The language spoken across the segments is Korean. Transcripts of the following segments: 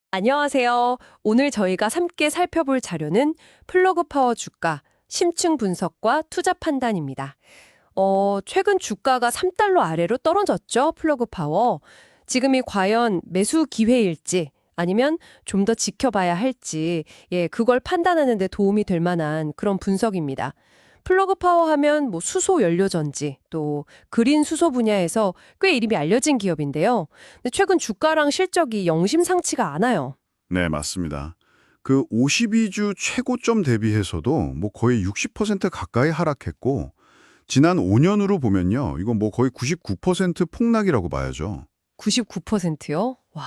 안녕하세요. 오늘 저희가 함께 살펴볼 자료는 플러그 파워 주가, 심층 분석과 투자 판단입니다. 최근 주가가 3달러 아래로 떨어졌죠, 플러그 파워. 지금이 과연 매수 기회일지 아니면 좀 더 지켜봐야 할지, 그걸 판단하는 데 도움이 될 만한 그런 분석입니다. 플러그 파워 하면 뭐 수소 연료 전지, 또 그린 수소 분야에서 꽤 이름이 알려진 기업인데요. 근데 최근 주가랑 실적이 영심상치가 않아요. 네, 맞습니다. 그 52주 최고점 대비해서도 뭐 거의 60% 가까이 하락했고, 지난 5년으로 보면요, 이건 뭐 거의 99% 폭락이라고 봐야죠. 99%요? 와.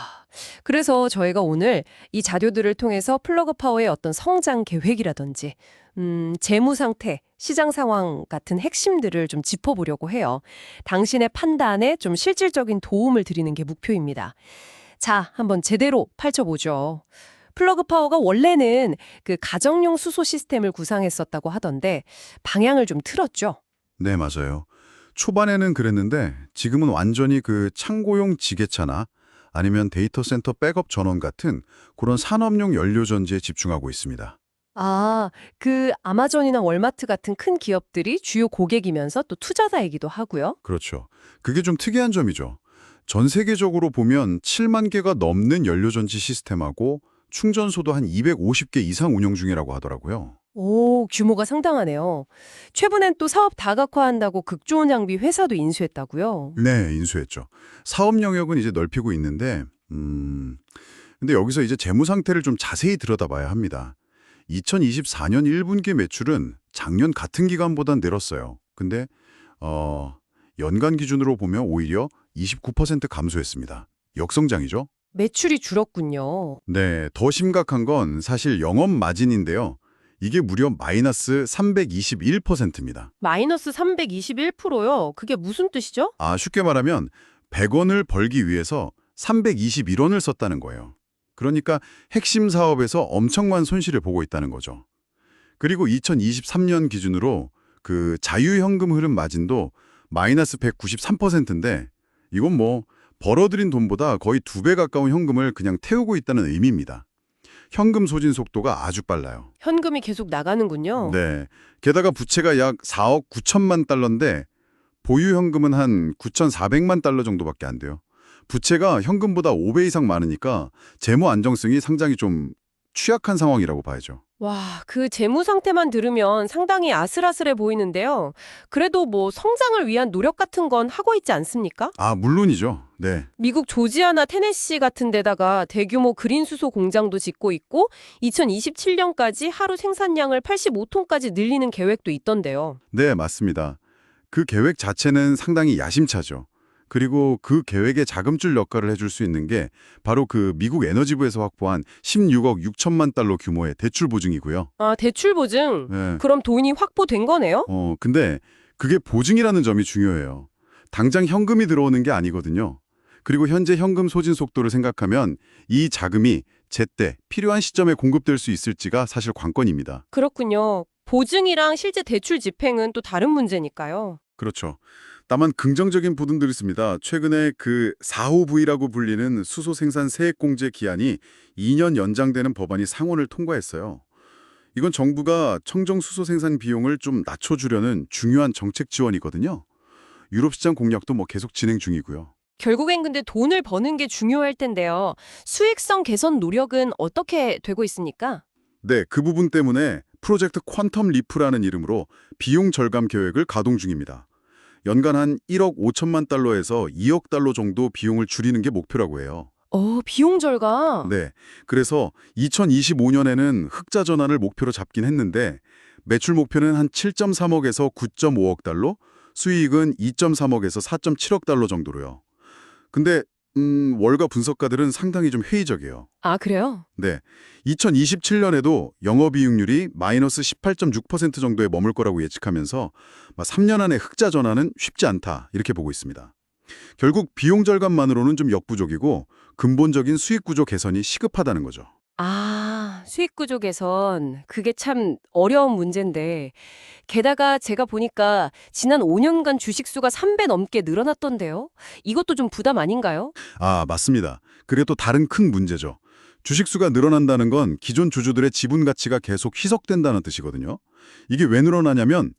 그래서 저희가 오늘 이 자료들을 통해서 플러그 파워의 어떤 성장 계획이라든지, 재무 상태, 시장 상황 같은 핵심들을 좀 짚어보려고 해요. 당신의 판단에 좀 실질적인 도움을 드리는 게 목표입니다. 자, 한번 제대로 펼쳐보죠. 플러그 파워가 원래는 그 가정용 수소 시스템을 구상했었다고 하던데 방향을 좀 틀었죠. 네, 맞아요. 초반에는 그랬는데 지금은 완전히 그 창고용 지게차나 아니면 데이터 센터 백업 전원 같은 그런 산업용 연료 전지에 집중하고 있습니다. 아, 그 아마존이나 월마트 같은 큰 기업들이 주요 고객이면서 또 투자자이기도 하고요. 그렇죠. 그게 좀 특이한 점이죠. 전 세계적으로 보면 7만 개가 넘는 연료전지 시스템하고 충전소도 한 250개 이상 운영 중이라고 하더라고요. 오, 규모가 상당하네요. 최근엔 또 사업 다각화한다고 극좋은 장비 회사도 인수했다고요. 네, 인수했죠. 사업 영역은 이제 넓히고 있는데, 근데 여기서 이제 재무 상태를 좀 자세히 들여다봐야 합니다. 2024년 1분기 매출은 작년 같은 기간보단 늘었어요. 근데 연간 기준으로 보면 오히려 29% 감소했습니다. 역성장이죠? 매출이 줄었군요. 네, 더 심각한 건 사실 영업 마진인데요. 이게 무려 마이너스 321%입니다. 마이너스 321%요? 그게 무슨 뜻이죠? 쉽게 말하면 100원을 벌기 위해서 321원을 썼다는 거예요. 그러니까 핵심 사업에서 엄청난 손실을 보고 있다는 거죠. 그리고 2023년 기준으로 그 자유현금 흐름 마진도 마이너스 193%인데 이건 뭐 벌어들인 돈보다 거의 2배 가까운 현금을 그냥 태우고 있다는 의미입니다. 현금 소진 속도가 아주 빨라요. 현금이 계속 나가는군요. 네. 게다가 부채가 약 4억 9천만 달러인데 보유 현금은 한 9,400만 달러 정도밖에 안 돼요. 부채가 현금보다 5배 이상 많으니까 재무 안정성이 상당히 좀 취약한 상황이라고 봐야죠. 와, 그 재무 상태만 들으면 상당히 아슬아슬해 보이는데요. 그래도 뭐 성장을 위한 노력 같은 건 하고 있지 않습니까? 물론이죠. 네. 미국 조지아나 테네시 같은 데다가 대규모 그린 수소 공장도 짓고 있고 2027년까지 하루 생산량을 85톤까지 늘리는 계획도 있던데요. 네, 맞습니다. 그 계획 자체는 상당히 야심차죠. 그리고 그 계획에 자금줄 역할을 해줄 수 있는 게 바로 그 미국 에너지부에서 확보한 16억 6천만 달러 규모의 대출 보증이고요. 아, 대출 보증. 네. 그럼 돈이 확보된 거네요? 근데 그게 보증이라는 점이 중요해요. 당장 현금이 들어오는 게 아니거든요. 그리고 현재 현금 소진 속도를 생각하면 이 자금이 제때 필요한 시점에 공급될 수 있을지가 사실 관건입니다. 그렇군요. 보증이랑 실제 대출 집행은 또 다른 문제니까요. 그렇죠. 다만 긍정적인 부분들이 있습니다. 최근에 그 4호V라고 불리는 수소 생산 세액 공제 기한이 2년 연장되는 법안이 상원을 통과했어요. 이건 정부가 청정 수소 생산 비용을 좀 낮춰주려는 중요한 정책 지원이거든요. 유럽 시장 공략도 뭐 계속 진행 중이고요. 결국엔 근데 돈을 버는 게 중요할 텐데요. 수익성 개선 노력은 어떻게 되고 있습니까? 네, 그 부분 때문에 프로젝트 퀀텀 리프라는 이름으로 비용 절감 계획을 가동 중입니다. 연간 한 1억 5천만 달러에서 2억 달러 정도 비용을 줄이는 게 목표라고 해요. 비용 절감. 네, 그래서 2025년에는 흑자 전환을 목표로 잡긴 했는데 매출 목표는 한 7.3억에서 9.5억 달러, 수익은 2.3억에서 4.7억 달러 정도로요. 근데 월가 분석가들은 상당히 좀 회의적이에요. 아, 그래요? 네, 2027년에도 영업이익률이 마이너스 18.6% 정도에 머물 거라고 예측하면서 3년 안에 흑자 전환은 쉽지 않다 이렇게 보고 있습니다. 결국 비용 절감만으로는 좀 역부족이고 근본적인 수익 구조 개선이 시급하다는 거죠. 아, 수익 구조 개선. 그게 참 어려운 문제인데. 게다가 제가 보니까 지난 5년간 주식 수가 3배 넘게 늘어났던데요. 이것도 좀 부담 아닌가요? 맞습니다. 그게 또 다른 큰 문제죠. 주식수가 늘어난다는 건 기존 주주들의 지분 가치가 계속 희석된다는 뜻이거든요. 이게 왜 늘어나냐면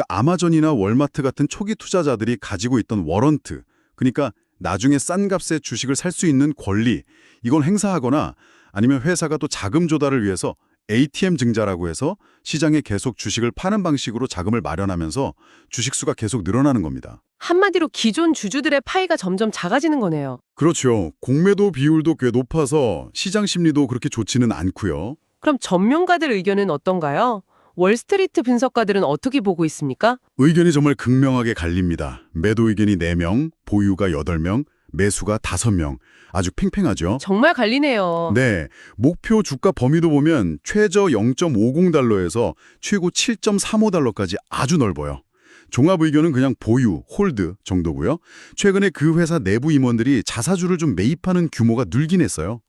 아마존이나 월마트 같은 초기 투자자들이 가지고 있던 워런트, 그러니까 나중에 싼 값에 주식을 살 수 있는 권리, 이걸 행사하거나 아니면 회사가 또 자금 조달을 위해서 ATM 증자라고 해서 시장에 계속 주식을 파는 방식으로 자금을 마련하면서 주식수가 계속 늘어나는 겁니다. 한마디로 기존 주주들의 파이가 점점 작아지는 거네요. 그렇죠. 공매도 비율도 꽤 높아서 시장 심리도 그렇게 좋지는 않고요. 그럼 전문가들 의견은 어떤가요? 월스트리트 분석가들은 어떻게 보고 있습니까? 의견이 정말 극명하게 갈립니다. 매도 의견이 4명, 보유가 8명, 매수가 5명. 아주 팽팽하죠. 정말 갈리네요. 네, 목표 주가 범위도 보면 최저 0.50달러에서 최고 7.35달러까지 아주 넓어요. 종합 의견은 그냥 보유, 홀드 정도고요. 최근에 그 회사 내부 임원들이 자사주를 좀 매입하는 규모가 늘긴 했어요.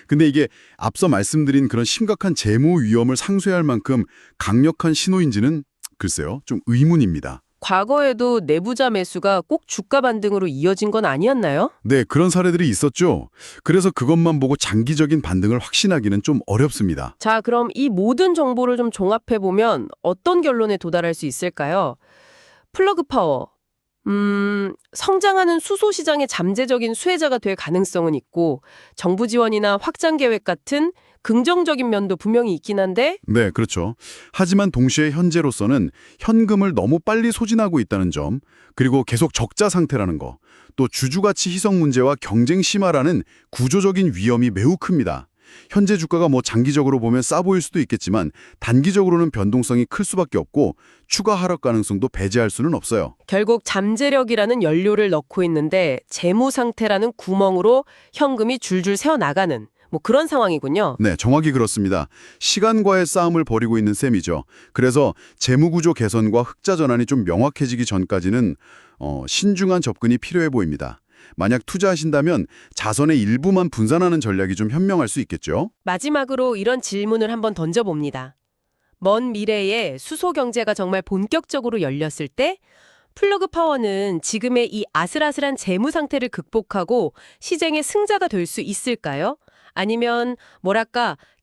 근데 이게 앞서 말씀드린 그런 심각한 재무 위험을 상쇄할 만큼 강력한 신호인지는 글쎄요, 좀 의문입니다. 과거에도 내부자 매수가 꼭 주가 반등으로 이어진 건 아니었나요? 네, 그런 사례들이 있었죠. 그래서 그것만 보고 장기적인 반등을 확신하기는 좀 어렵습니다. 자, 그럼 이 모든 정보를 좀 종합해보면 어떤 결론에 도달할 수 있을까요? 플러그 파워. 성장하는 수소 시장의 잠재적인 수혜자가 될 가능성은 있고 정부 지원이나 확장 계획 같은 긍정적인 면도 분명히 있긴 한데 네, 그렇죠. 하지만 동시에 현재로서는 현금을 너무 빨리 소진하고 있다는 점, 그리고 계속 적자 상태라는 거, 또 주주가치 희석 문제와 경쟁 심화라는 구조적인 위험이 매우 큽니다. 현재 주가가 장기적으로 보면 싸 보일 수도 있겠지만 단기적으로는 변동성이 클 수밖에 없고 추가 하락 가능성도 배제할 수는 없어요. 결국 잠재력이라는 연료를 넣고 있는데 재무 상태라는 구멍으로 현금이 줄줄 새어나가는 그런 상황이군요. 네, 정확히 그렇습니다. 시간과의 싸움을 벌이고 있는 셈이죠. 그래서 재무구조 개선과 흑자 전환이 좀 명확해지기 전까지는 신중한 접근이 필요해 보입니다. 만약 투자하신다면 자선의 일부만 분산하는 전략이 좀 현명할 수 있겠죠? 마지막으로 이런 질문을 한번 던져봅니다. 먼 미래에 수소 경제가 정말 본격적으로 열렸을 때 플러그 파워는 지금의 이 아슬아슬한 재무 상태를 극복하고 시장의 승자가 될 수 있을까요? 아니면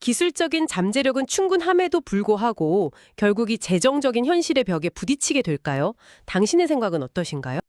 기술적인 잠재력은 충분함에도 불구하고 결국 이 재정적인 현실의 벽에 부딪히게 될까요? 당신의 생각은 어떠신가요?